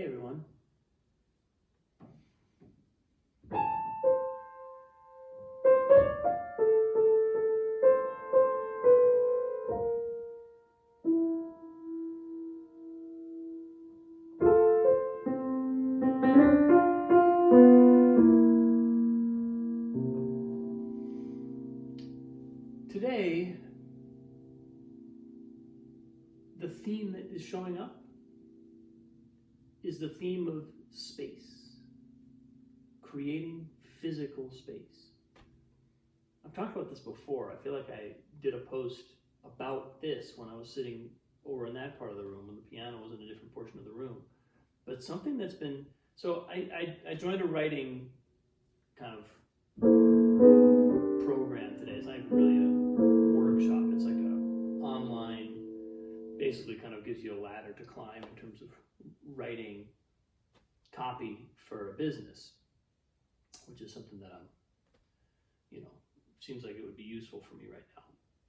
everyone. Today, the theme that is showing up is the theme of space, creating physical space. I've talked about this before. I feel like I did a post about this when I was sitting over in that part of the room when the piano was in a different portion of the room. But something that's been, so I joined a writing kind of program today. It's not even really a workshop. It's like a online, basically kind of gives you a ladder to climb in terms of writing copy for a business, which is something that I'm, seems like it would be useful for me right now.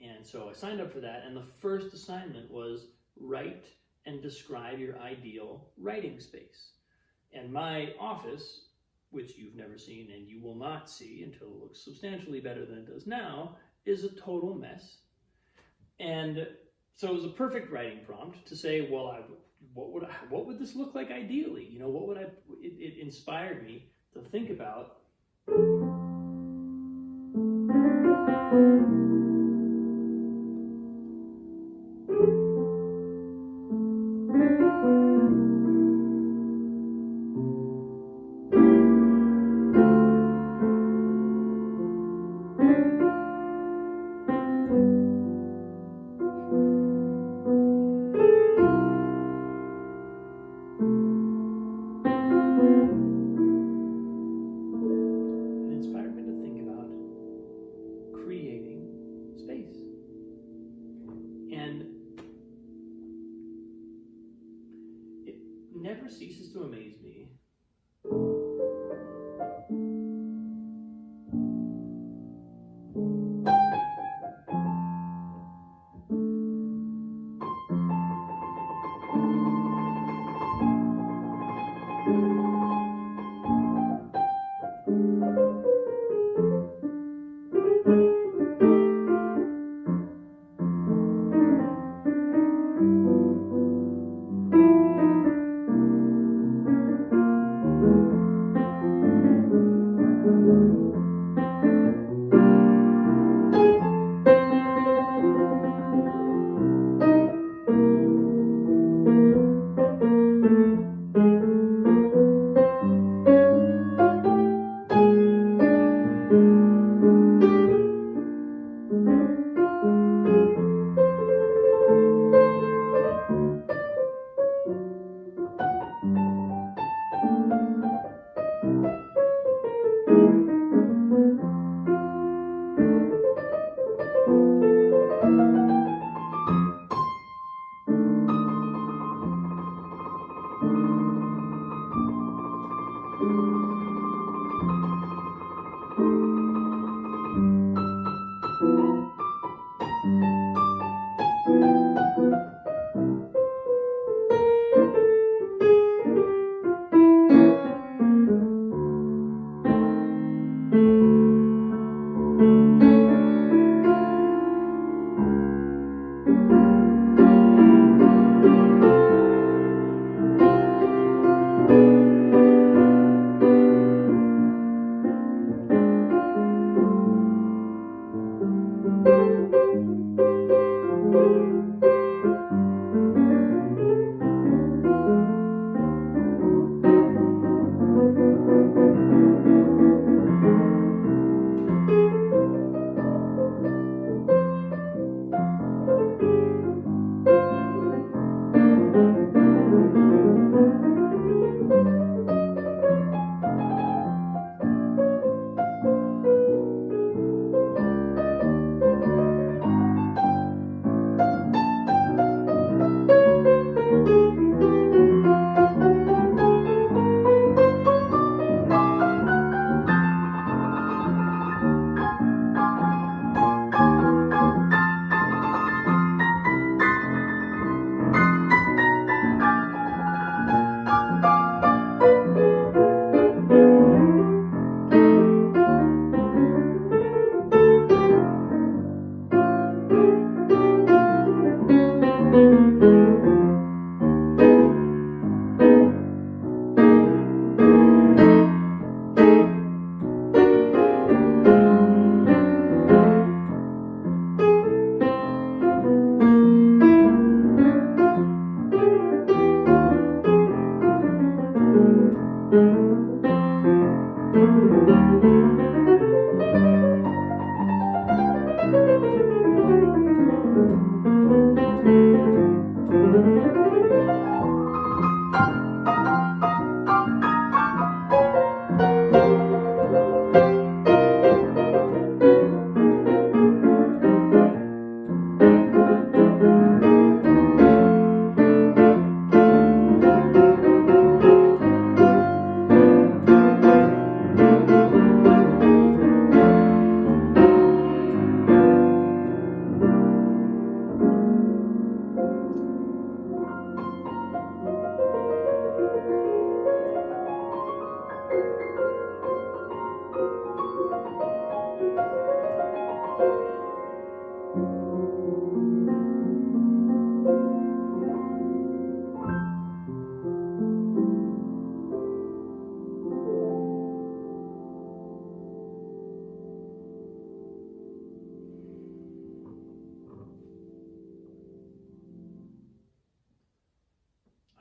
And so I signed up for that, and the first assignment was write and describe your ideal writing space. And my office, which you've never seen and you will not see until it looks substantially better than it does now, is a total mess. And so it was a perfect writing prompt to say, well, what would this look like ideally? It inspired me to think about creating space. And it never ceases to amaze me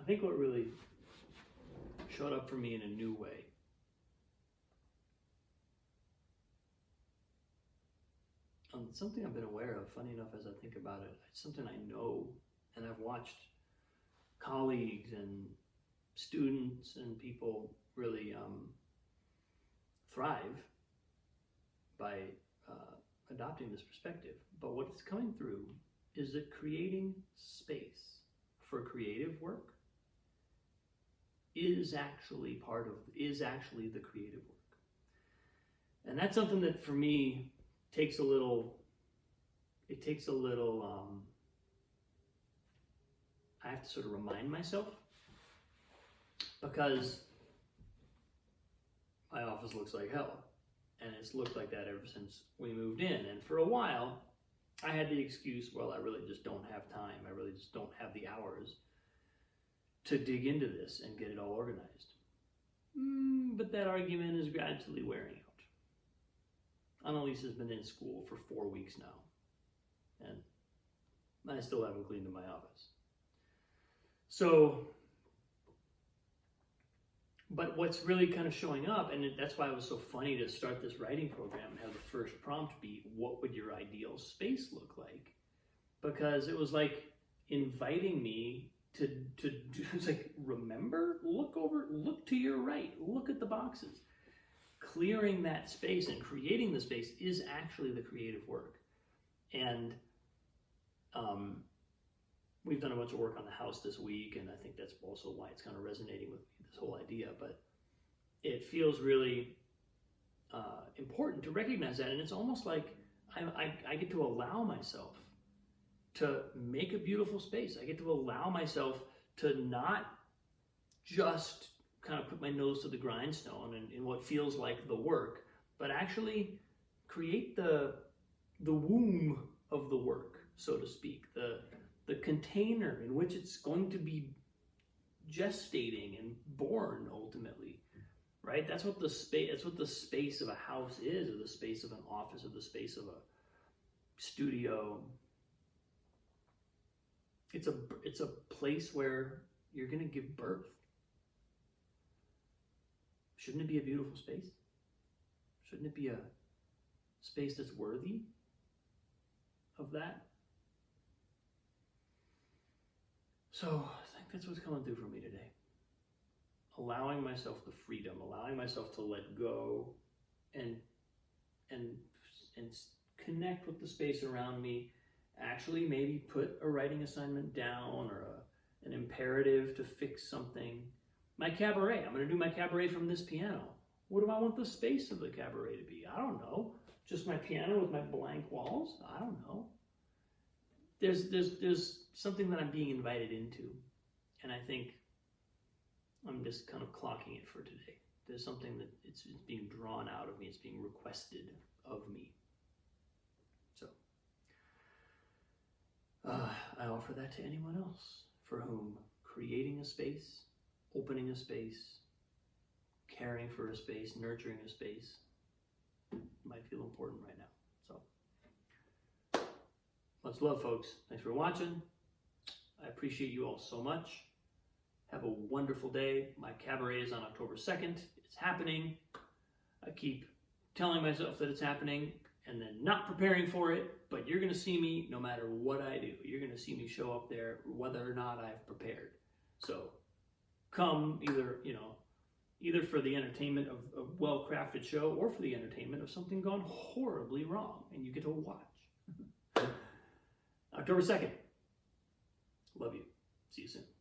think what really showed up for me in a new way something I've been aware of, funny enough, as I think about it. It's something I know, and I've watched colleagues and students and people really thrive by adopting this perspective. But what it's coming through is that creating space for creative work is actually the creative work. And that's something that for me takes a little I have to sort of remind myself, because my office looks like hell, and it's looked like that ever since we moved in. And for a while I had the excuse, well, I really just don't have time, I really just don't have the hours to dig into this and get it all organized. But that argument is gradually wearing out. Annalise has been in school for 4 weeks now, and I still haven't cleaned in my office. So, but what's really kind of showing up, and that's why it was so funny to start this writing program and have the first prompt be, what would your ideal space look like? Because it was like inviting me to do, it's like, remember, look to your right, look at the boxes. Clearing that space and creating the space is actually the creative work. And we've done a bunch of work on the house this week, and I think that's also why it's kind of resonating with me, this whole idea. But it feels really important to recognize that, and it's almost like I get to allow myself to make a beautiful space. I get to allow myself to not just kind of put my nose to the grindstone in what feels like the work, but actually create the womb of the work, so to speak, the container in which it's going to be gestating and born ultimately, right? That's what the space of a house is, or the space of an office, or the space of a studio. It's a place where you're going to give birth. Shouldn't it be a beautiful space? Shouldn't it be a space that's worthy of that? So I think that's what's coming through for me today. Allowing myself the freedom, allowing myself to let go and connect with the space around me. Actually maybe put a writing assignment down, or an imperative to fix something. My cabaret, I'm going to do my cabaret from this piano. What do I want the space of the cabaret to be? I don't know. Just my piano with my blank walls? I don't know. There's something that I'm being invited into, and I think I'm just kind of clocking it for today. There's something that it's being drawn out of me. It's being requested of me. So I offer that to anyone else for whom creating a space, opening a space, caring for a space, nurturing a space might feel important right now. So much love, folks. Thanks for watching. I appreciate you all so much. Have a wonderful day. My cabaret is on October 2nd. It's happening. I keep telling myself that it's happening and then not preparing for it, but you're going to see me no matter what I do. You're going to see me show up there whether or not I've prepared. So come either for the entertainment of a well-crafted show, or for the entertainment of something gone horribly wrong and you get to watch. October 2nd. Love you. See you soon.